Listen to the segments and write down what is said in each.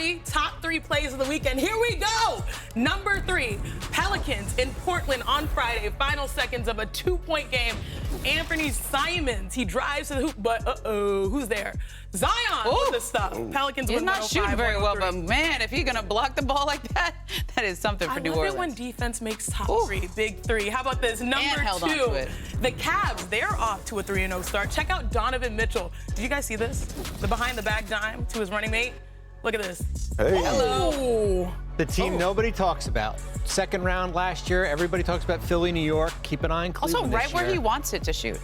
Finally, top 3 plays of the weekend. Here we go. Number 3, Pelicans in Portland on Friday. Final seconds of a 2-point game. Anthony Simons, he drives to the hoop, but who's there? Zion with the stuff. Pelicans He's win not shooting very well, but 105-103. man, if you're going to block the ball like that, that is something for New Orleans. I love it when defense makes top 3, big 3. How about this? Number 2, the Cavs, they're off to a 3-0 start. Check out Donovan Mitchell. Did you guys see this? The behind-the-back dime to his running mate. Look at this. Hey. Hello. The team nobody talks about. Second round last year, everybody talks about Philly, New York. Keep an eye on Cleveland Also, right this where year. he wants it to shoot.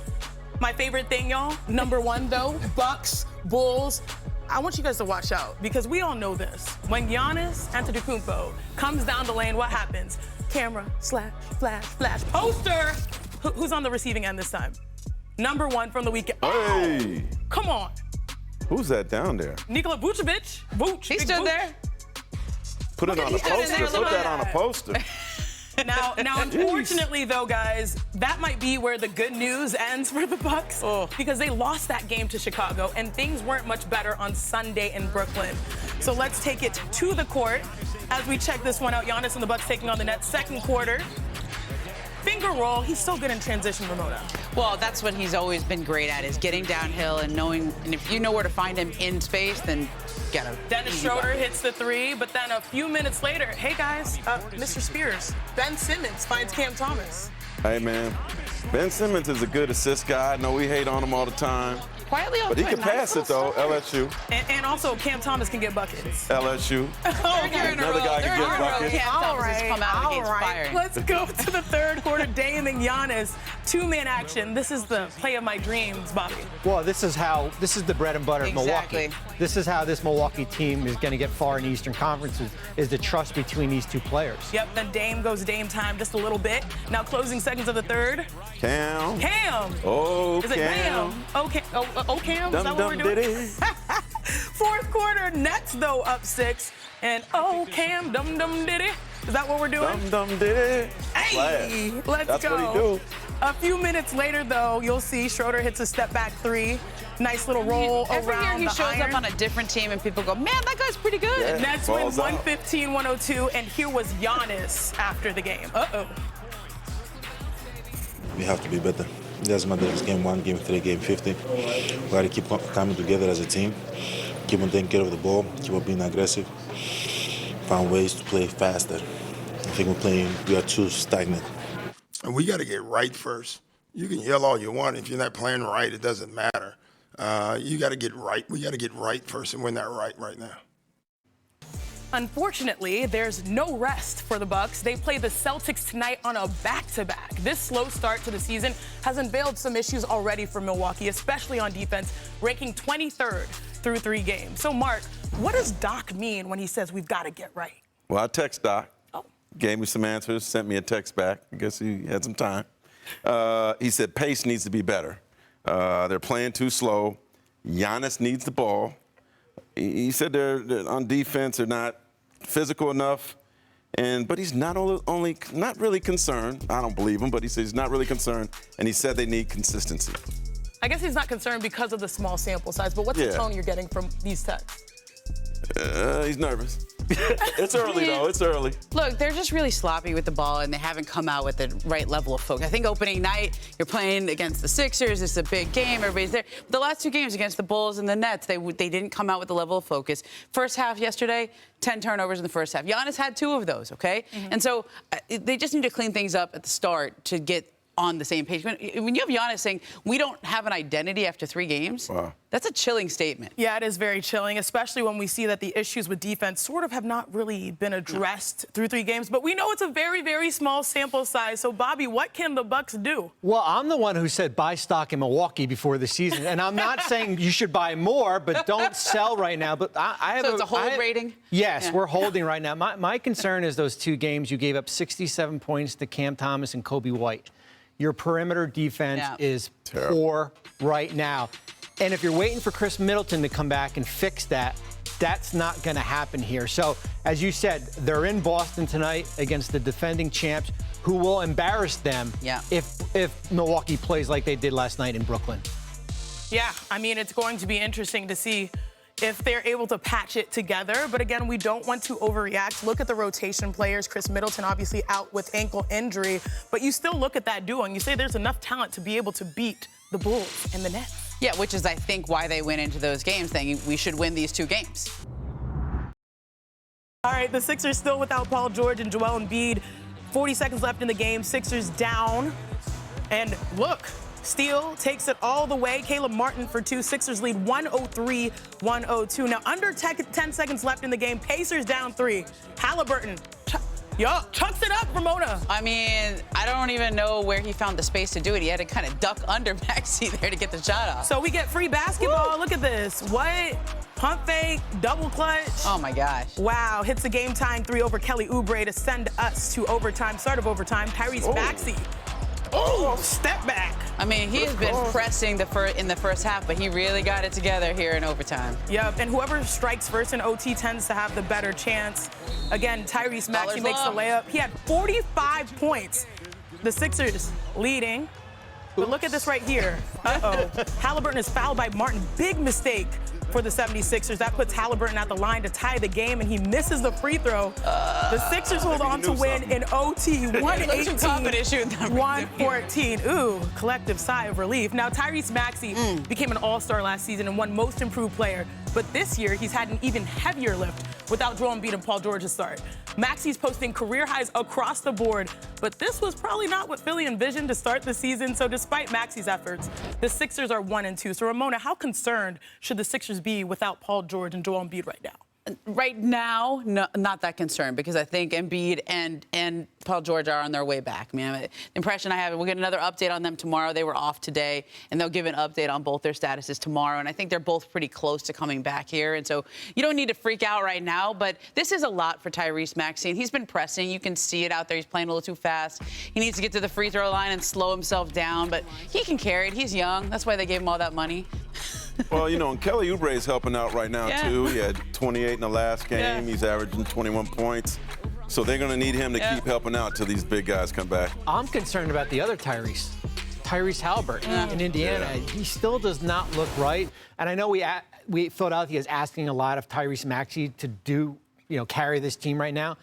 My favorite thing, y'all, number 1, though, Bucks, Bulls. I want you guys to watch out because we all know this. When Giannis Antetokounmpo comes down the lane, what happens? Camera, slash, flash, flash, poster. Who's on the receiving end this time? Number 1 from the weekend. Hey. Oh, come on. Who's that down there? Nikola Vucevic. He stood there. Put it on a poster. Put that on a poster. Now, unfortunately, though, guys, that might be where the good news ends for the Bucks because they lost that game to Chicago, and things weren't much better on Sunday in Brooklyn. So let's take it to the court as we check this one out. Giannis and the Bucks taking on the Nets, second quarter. Finger roll. He's so good in transition, Ramona. Well, that's what he's always been great at, is getting downhill and knowing, and if you know where to find him in space, then get him. Dennis Schroeder hits the 3, but then a few minutes later, hey, guys, Mr. Spears, Ben Simmons finds Cam Thomas. Hey, man. Ben Simmons is a good assist guy. I know we hate on him all the time. Quietly on But he can pass it, though. LSU. And also, Cam Thomas can get buckets. LSU. Another guy can get buckets. All right. Let's go to the third quarter. Dame and Giannis, 2-man action. This is the play of my dreams, Bobby. Well, this is the bread and butter of Milwaukee. This is how this Milwaukee team is going to get far in the Eastern Conference is the trust between these two players. Yep, then Dame goes Dame time just a little bit. Now closing seconds of the third. Cam. Oh, is it Cam. Cam? Oh, Cam? Is that what we're doing? Fourth quarter, Nets, though, up 6. And Cam, dum diddy. Is that what we're doing? Dum diddy. Hey, let's That's go. what he do. A few minutes later, though, you'll see Schroeder hits a step-back 3. Nice little roll Every around year he shows iron. up on a different team, and people go, man, that guy's pretty good. Yeah. Nets win Balls out. 115-102, and here was Giannis after the game. We have to be better. It doesn't matter if it's game 1, game 3, game 50. We got to keep coming together as a team, keep on taking care of the ball, keep on being aggressive, find ways to play faster. I think we are too stagnant. And we got to get right first. You can yell all you want. If you're not playing right, it doesn't matter. You got to get right. We got to get right first, and we're not right now. Unfortunately, there's no rest for the Bucks. They play the Celtics tonight on a back-to-back. This slow start to the season has unveiled some issues already for Milwaukee, especially on defense, ranking 23rd through 3 games. So, Mark, what does Doc mean when he says we've got to get right? Well, I text Doc. Oh. Gave me some answers, sent me a text back. I guess he had some time. He said pace needs to be better. They're playing too slow. Giannis needs the ball. He said they're on defense, they're not physical enough, but he's not really concerned. I don't believe him, but he says he's not really concerned, and he said they need consistency. I guess he's not concerned because of the small sample size, but what's the tone you're getting from these texts? He's nervous. It's early, though. It's early. Look, they're just really sloppy with the ball, and they haven't come out with the right level of focus. I think opening night, you're playing against the Sixers. It's a big game. Everybody's there. But the last 2 games against the Bulls and the Nets, they didn't come out with the level of focus. First half yesterday, 10 turnovers in the first half. Giannis had 2 of those, okay? And so they just need to clean things up at the start to get on the same page. When you have Giannis saying, we don't have an identity after 3 games, that's a chilling statement. Yeah, it is very chilling, especially when we see that the issues with defense sort of have not really been addressed through 3 games. But we know it's a very, very small sample size. So, Bobby, what can the Bucks do? Well, I'm the one who said buy stock in Milwaukee before the season. And I'm not saying you should buy more, but don't sell right now. But I have so it's a hold rating? Yes, we're holding right now. My concern is those 2 games you gave up 67 points to Cam Thomas and Kobe White. Your perimeter defense is poor right now. And if you're waiting for Chris Middleton to come back and fix that, that's not going to happen here. So, as you said, they're in Boston tonight against the defending champs, who will embarrass them if Milwaukee plays like they did last night in Brooklyn. Yeah, I mean, it's going to be interesting to see if they're able to patch it together. But again, we don't want to overreact. Look at the rotation players. Chris Middleton obviously out with ankle injury. But you still look at that duo and you say there's enough talent to be able to beat the Bulls and the Nets. Yeah, which is, I think, why they went into those games thinking we should win these 2 games. All right, the Sixers still without Paul George and Joel Embiid. 40 seconds left in the game. Sixers down. And look, Steele takes it all the way. Caleb Martin for 2. Sixers lead 103-102. Now, under 10 seconds left in the game. Pacers down 3. Haliburton chucks it up, Ramona. I mean, I don't even know where he found the space to do it. He had to kind of duck under Maxey there to get the shot off. So we get free basketball. Woo. Look at this. What? Pump fake, double clutch. Oh, my gosh. Wow. Hits the game-tying 3 over Kelly Oubre to send us to overtime. Start of overtime. Tyrese Maxey. Oh, step back. I mean, he has been pressing in the first half, but he really got it together here in overtime. Yep, and whoever strikes first in OT tends to have the better chance. Again, Tyrese Maxey makes the layup. He had 45 points. The Sixers leading. But look at this right here. Uh-oh. Haliburton is fouled by Martin. Big mistake for the 76ers. That puts Haliburton at the line to tie the game, and he misses the free throw. The Sixers hold on to win in OT, 118-114. Ooh, collective sigh of relief. Now, Tyrese Maxey became an all-star last season and won Most Improved Player, but this year he's had an even heavier lift without Joel Embiid and Paul George to start. Maxey's posting career highs across the board, but this was probably not what Philly envisioned to start the season. So despite Maxey's efforts, the Sixers are 1-2. So Ramona, how concerned should the Sixers be without Paul George and Joel Embiid right now? Right now, no, not that concerned, because I think Embiid and Paul George are on their way back. I mean, the impression I have, we'll get another update on them tomorrow. They were off today, and they'll give an update on both their statuses tomorrow. And I think they're both pretty close to coming back here. And so you don't need to freak out right now, but this is a lot for Tyrese Maxey. And he's been pressing. You can see it out there. He's playing a little too fast. He needs to get to the free throw line and slow himself down, but he can carry it. He's young. That's why they gave him all that money. Well, you know, and Kelly Oubre is helping out right now, too. He had 28 in the last game. Yeah. He's averaging 21 points. So they're going to need him to keep helping out till these big guys come back. I'm concerned about the other Tyrese Haliburton in Indiana. Yeah. He still does not look right. And I know Philadelphia is asking a lot of Tyrese Maxey to carry this team right now.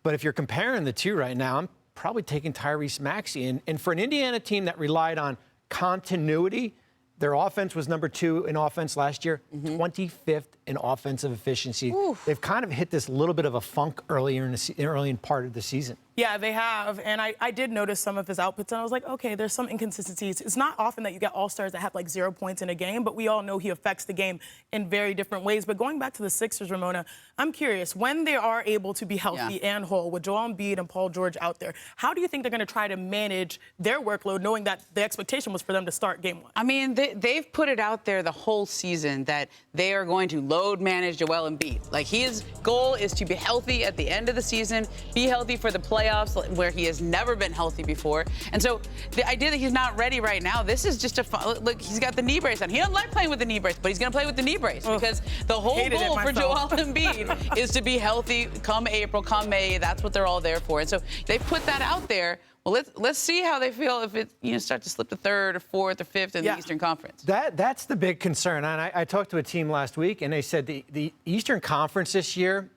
But if you're comparing the two right now, I'm probably taking Tyrese Maxey. And for an Indiana team that relied on continuity, their offense was number 2 in offense last year, 25th in offensive efficiency. Oof. They've kind of hit this little bit of a funk early in part of the season. Yeah, they have. And I did notice some of his outputs, and I was like, okay, there's some inconsistencies. It's not often that you get all-stars that have like 0 points in a game, but we all know he affects the game in very different ways. But going back to the Sixers, Ramona, I'm curious, when they are able to be healthy and whole with Joel Embiid and Paul George out there, how do you think they're going to try to manage their workload, knowing that the expectation was for them to start game 1? I mean, they've put it out there the whole season that they are going to load manage Joel Embiid. Like, his goal is to be healthy at the end of the season, be healthy for the playoffs, where he has never been healthy before. And so the idea that he's not ready right now, this is just a fun, look, he's got the knee brace on. He doesn't like playing with the knee brace, but he's going to play with the knee brace because the whole goal for Joel Embiid is to be healthy come April, come May. That's what they're all there for. And so they've put that out there. Well, let's see how they feel if it starts to slip to 3rd or 4th or 5th in the Eastern Conference. That's the big concern. And I talked to a team last week, and they said the Eastern Conference this year,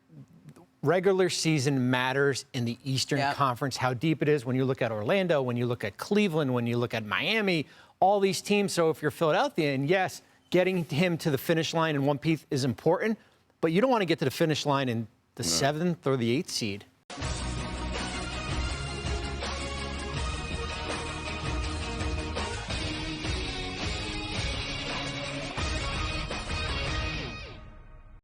regular season matters in the Eastern Conference, how deep it is when you look at Orlando, when you look at Cleveland, when you look at Miami, all these teams. So if you're Philadelphia, and yes, getting him to the finish line in one piece is important, but you don't want to get to the finish line in the 7th or the 8th seed.